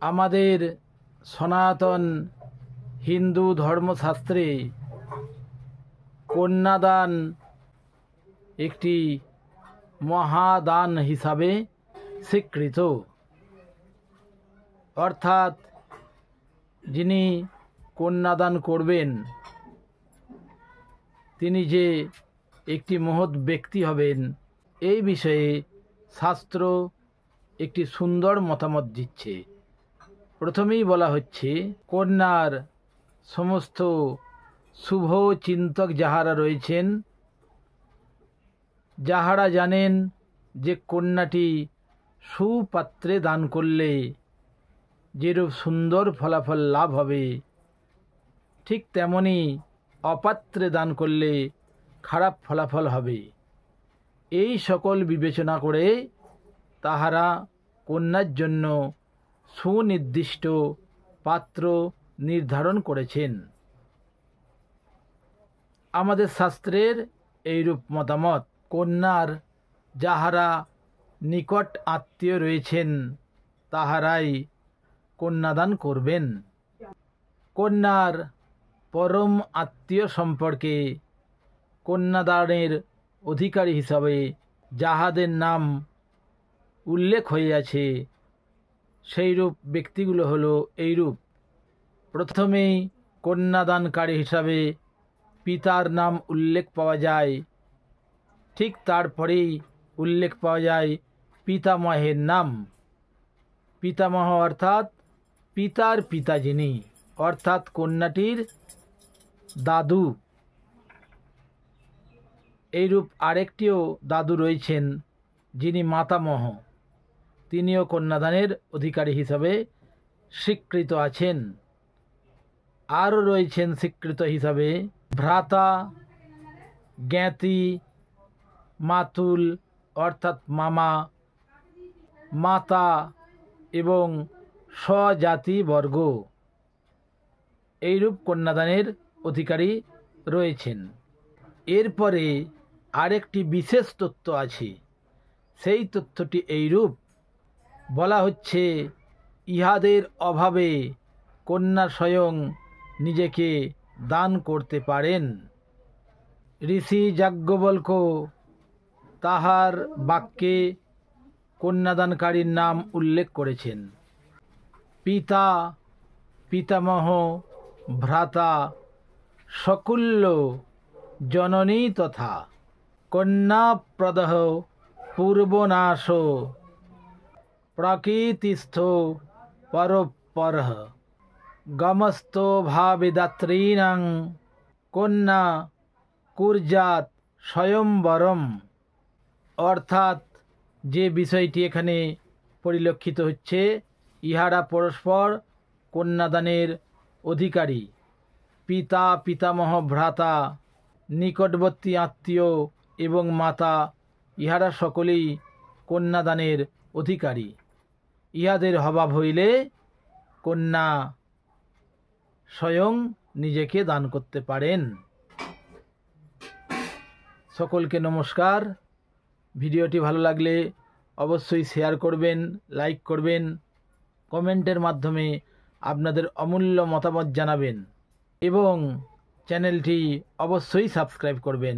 আমাদের সনাতন হিন্দু ধর্মশাস্ত্রে কন্যাদান একটি মহাদান হিসাবে স্বীকৃত। অর্থাৎ যিনি কন্যাদান করবেন তিনি যে একটি মহৎ ব্যক্তি হবেন, এই বিষয়ে শাস্ত্র একটি সুন্দর মতামত দিচ্ছে। প্রথমেই বলা হচ্ছে, কন্যার সমস্ত শুভ চিন্তক যাহারা রয়েছেন, যাহারা জানেন যে কন্যাটি সুপাত্রে দান করলে যেরূপ সুন্দর ফলাফল লাভ হবে, ঠিক তেমনি অপাত্রে দান করলে খারাপ ফলাফল হবে। এই সকল বিবেচনা করে তাহারা কন্যার জন্য সুনির্দিষ্ট পাত্র নির্ধারণ করেছেন। আমাদের শাস্ত্রের এইরূপ মতামত, কন্যার যাহারা নিকট আত্মীয় রয়েছেন তাহারাই কন্যাদান করবেন। কন্যার পরম আত্মীয় সম্পর্কে কন্যাদানের অধিকারী হিসাবে যাহাদের নাম উল্লেখ হইয়াছে সেইরূপ ব্যক্তিগুলো হলো এইরূপ। প্রথমেই কন্যাদানকারী হিসাবে পিতার নাম উল্লেখ পাওয়া যায়, ঠিক তারপরেই উল্লেখ পাওয়া যায় পিতামহের নাম। পিতামহ অর্থাৎ পিতার পিতা যিনি, অর্থাৎ কন্যাটির দাদু। এইরূপ আরেকটিও দাদু রয়েছেন যিনি মাতামহ, তিনিও কন্যাদানের অধিকারী হিসাবে স্বীকৃত আছেন। আরও রয়েছেন স্বীকৃত হিসাবে ভ্রাতা, জ্ঞাতি, মাতুল অর্থাৎ মামা, মাতা এবং স্বজাতি বর্গ। এইরূপ কন্যাদানের অধিকারী রয়েছেন। এরপরে আরেকটি বিশেষ তথ্য আছে, সেই তথ্যটি এইরূপ। বলা হচ্ছে, ইহাদের অভাবে কন্যা স্বয়ং নিজেকে দান করতে পারেন। ঋষি যাজ্ঞবল্ক্য তাহার বাক্যে কন্যাদানকারীর নাম উল্লেখ করেছেন। পিতা, পিতামহ, ভ্রাতা, সকুল্য, জননী তথা কন্যাপ্রদহ পূর্বনাশ প্রকৃতিস্থ পরোপরঃ গমস্থো ভাবিদাত্রীণাং কন্যা কুর্যাৎ স্বয়ম্বরম। অর্থাৎ যে বিষয়টি এখানে পরিলক্ষিত হচ্ছে, ইহারা পরস্পর কন্যাদানের অধিকারী। পিতা, পিতামহ, ভ্রাতা, নিকটবর্তী আত্মীয় এবং মাতা, ইহারা সকলেই কন্যাদানের অধিকারী। ইহাদের অভাব হইলে কন্যা স্বয়ং নিজেকে দান করতে পারেন। সকলকে নমস্কার। ভিডিওটি ভালো লাগলে অবশ্যই শেয়ার করবেন, লাইক করবেন, কমেন্টের মাধ্যমে আপনাদের অমূল্য মতামত জানাবেন এবং চ্যানেলটি অবশ্যই সাবস্ক্রাইব করবেন।